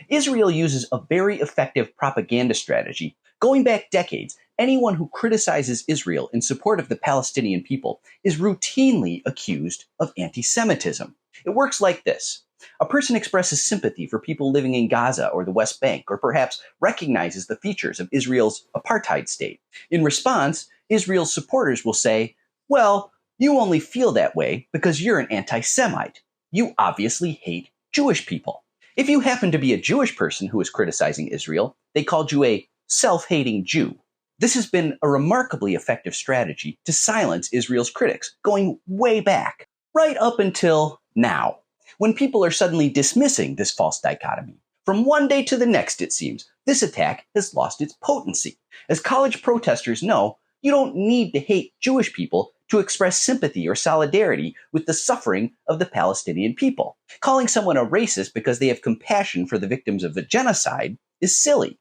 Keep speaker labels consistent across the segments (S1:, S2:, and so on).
S1: Israel uses a very effective propaganda strategy. Going back decades, anyone who criticizes Israel in support of the Palestinian people is routinely accused of anti Semitism. It works like this. A person expresses sympathy for people living in Gaza or the West Bank, or perhaps recognizes the features of Israel's apartheid state. In response, Israel's supporters will say, well, you only feel that way because you're an anti Semite. You obviously hate Jewish people. If you happen to be a Jewish person who is criticizing Israel, they called you a self-hating Jew. This has been a remarkably effective strategy to silence Israel's critics, going way back, right up until now, when people are suddenly dismissing this false dichotomy. From one day to the next, it seems, this attack has lost its potency. As college protesters know, you don't need to hate Jewish people to express sympathy or solidarity with the suffering of the Palestinian people. Calling someone a racist because they have compassion for the victims of the genocide is silly.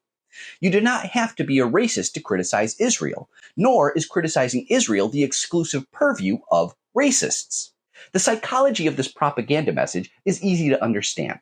S1: You do not have to be a racist to criticize Israel, nor is criticizing Israel the exclusive purview of racists. The psychology of this propaganda message is easy to understand.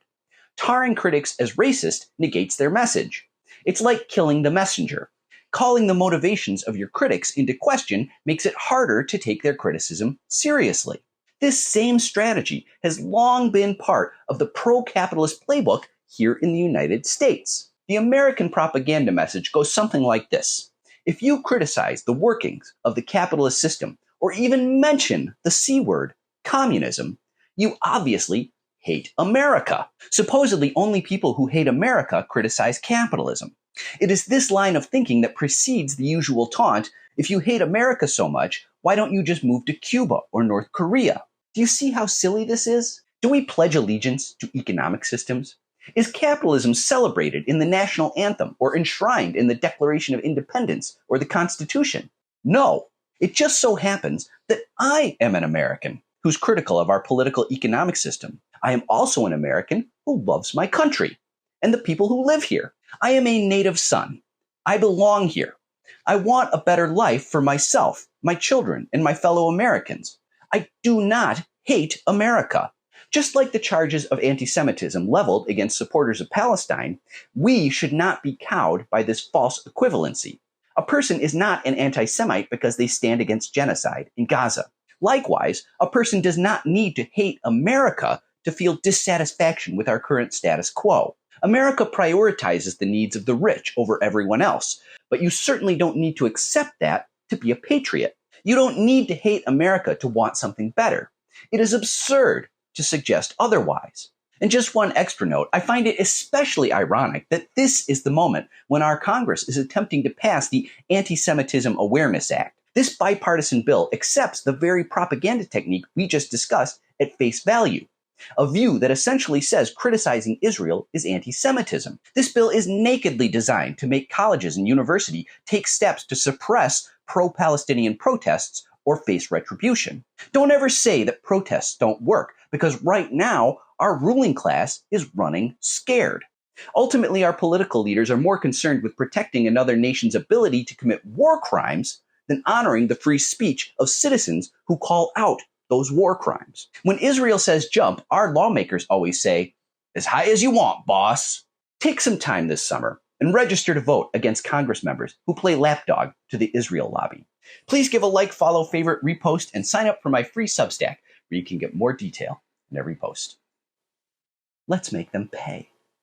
S1: Tarring critics as racist negates their message. It's like killing the messenger. Calling the motivations of your critics into question makes it harder to take their criticism seriously. This same strategy has long been part of the pro-capitalist playbook here in the United States. The American propaganda message goes something like this. If you criticize the workings of the capitalist system, or even mention the C word, communism, you obviously hate America. Supposedly, only people who hate America criticize capitalism. It is this line of thinking that precedes the usual taunt, if you hate America so much, why don't you just move to Cuba or North Korea? Do you see how silly this is? Do we pledge allegiance to economic systems? Is capitalism celebrated in the national anthem or enshrined in the Declaration of Independence or the Constitution? No. It just so happens that I am an American who's critical of our political economic system. I am also an American who loves my country and the people who live here. I am a native son. I belong here. I want a better life for myself, my children, and my fellow Americans. I do not hate America. Just like the charges of anti-Semitism leveled against supporters of Palestine, we should not be cowed by this false equivalency. A person is not an anti-Semite because they stand against genocide in Gaza. Likewise, a person does not need to hate America to feel dissatisfaction with our current status quo. America prioritizes the needs of the rich over everyone else, but you certainly don't need to accept that to be a patriot. You don't need to hate America to want something better. It is absurd to suggest otherwise. And just one extra note, I find it especially ironic that this is the moment when our Congress is attempting to pass the Anti-Semitism Awareness Act. This bipartisan bill accepts the very propaganda technique we just discussed at face value. A view that essentially says criticizing Israel is anti-Semitism. This bill is nakedly designed to make colleges and universities take steps to suppress pro-Palestinian protests or face retribution. Don't ever say that protests don't work, because right now, our ruling class is running scared. Ultimately, our political leaders are more concerned with protecting another nation's ability to commit war crimes than honoring the free speech of citizens who call out those war crimes. When Israel says jump, our lawmakers always say, as high as you want, boss. Take some time this summer and register to vote against Congress members who play lapdog to the Israel lobby. Please give a like, follow, favorite, repost, and sign up for my free Substack where you can get more detail in every post. Let's make them pay.